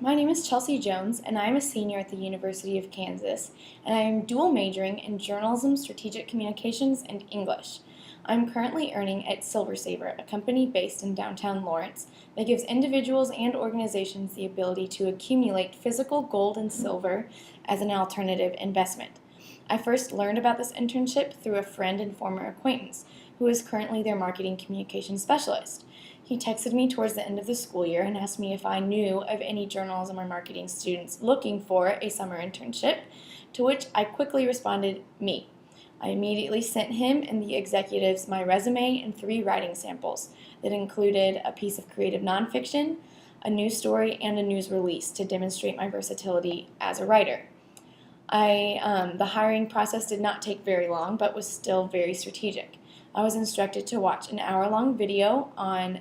my name is Chelsea Jones, and I am a senior at the University of Kansas, and I am dual majoring in journalism, strategic communications, and English. I'm currently earning at SilverSaver, a company based in downtown Lawrence that gives individuals and organizations the ability to accumulate physical gold and silver as an alternative investment. I first learned about this internship through a friend and former acquaintance who is currently their marketing communications specialist. He texted me towards the end of the school year and asked me if I knew of any journalism or marketing students looking for a summer internship, to which I quickly responded, me. I immediately sent him and the executives my resume and 3 writing samples that included a piece of creative nonfiction, a news story, and a news release to demonstrate my versatility as a writer. The hiring process did not take very long, but was still very strategic. I was instructed to watch an hour-long video on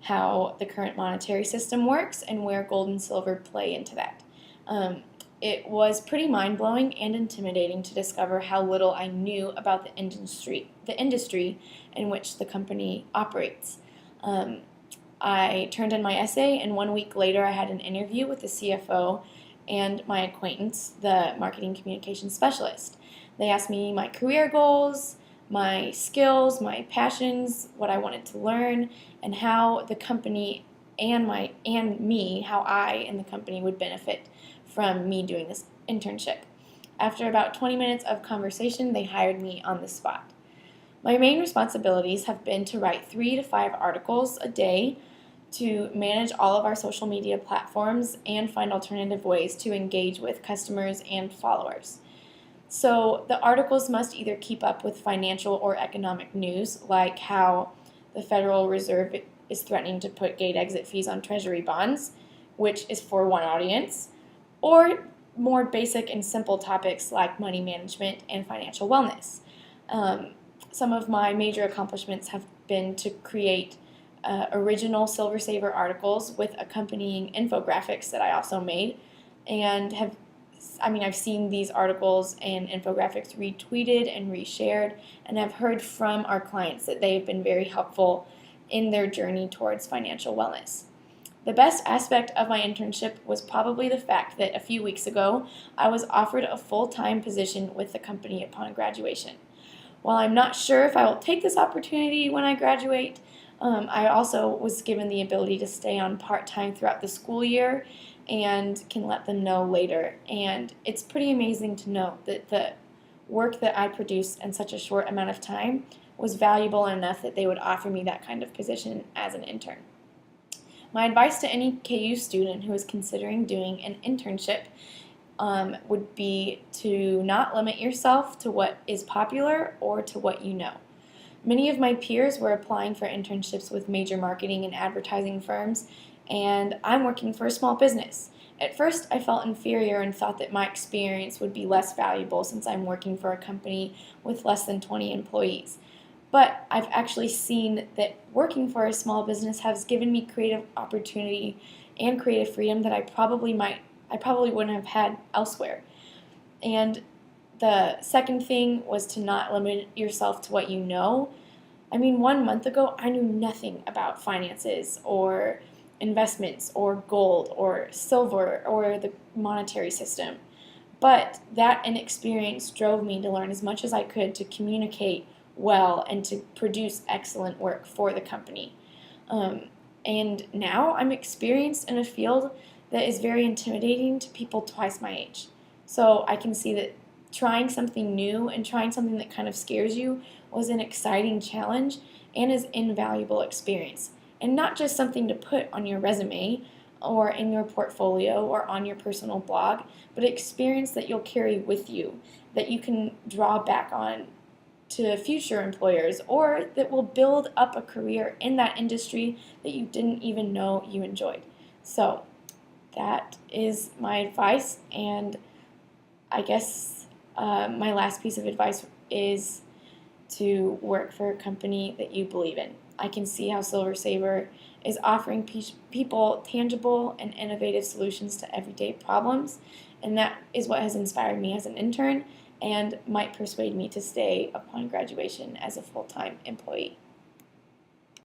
how the current monetary system works and where gold and silver play into that. It was pretty mind-blowing and intimidating to discover how little I knew about the industry in which the company operates. I turned in my essay, and 1 week later I had an interview with the CFO and my acquaintance, the marketing communications specialist. They asked me my career goals, my skills, my passions, what I wanted to learn, and how the company and how I and the company would benefit from me doing this internship. After about 20 minutes of conversation, they hired me on the spot. My main responsibilities have been to write 3 to 5 articles a day, to manage all of our social media platforms, and find alternative ways to engage with customers and followers. So the articles must either keep up with financial or economic news, like how the Federal Reserve is threatening to put gate exit fees on Treasury bonds, which is for one audience, or more basic and simple topics like money management and financial wellness. Some of my major accomplishments have been to create original SilverSaver articles with accompanying infographics that I also made, and I've seen these articles and infographics retweeted and reshared, and I've heard from our clients that they've been very helpful in their journey towards financial wellness. The best aspect of my internship was probably the fact that a few weeks ago I was offered a full-time position with the company upon graduation. While I'm not sure if I will take this opportunity when I graduate, I also was given the ability to stay on part-time throughout the school year and can let them know later. And it's pretty amazing to know that the work that I produced in such a short amount of time was valuable enough that they would offer me that kind of position as an intern. My advice to any KU student who is considering doing an internship would be to not limit yourself to what is popular or to what you know. Many of my peers were applying for internships with major marketing and advertising firms, and I'm working for a small business. At first, I felt inferior and thought that my experience would be less valuable since I'm working for a company with less than 20 employees. But I've actually seen that working for a small business has given me creative opportunity and creative freedom that I probably wouldn't have had elsewhere. And the second thing was to not limit yourself to what you know. 1 month ago, I knew nothing about finances or investments or gold or silver or the monetary system. But that inexperience drove me to learn as much as I could to communicate well and to produce excellent work for the company. And now I'm experienced in a field that is very intimidating to people twice my age. So I can see that trying something new and trying something that kind of scares you was an exciting challenge and is invaluable experience. And not just something to put on your resume or in your portfolio or on your personal blog, but experience that you'll carry with you, that you can draw back on to future employers, or that will build up a career in that industry that you didn't even know you enjoyed. So that is my advice, and I guess my last piece of advice is to work for a company that you believe in. I can see how SilverSaver is offering people tangible and innovative solutions to everyday problems, and that is what has inspired me as an intern and might persuade me to stay upon graduation as a full-time employee.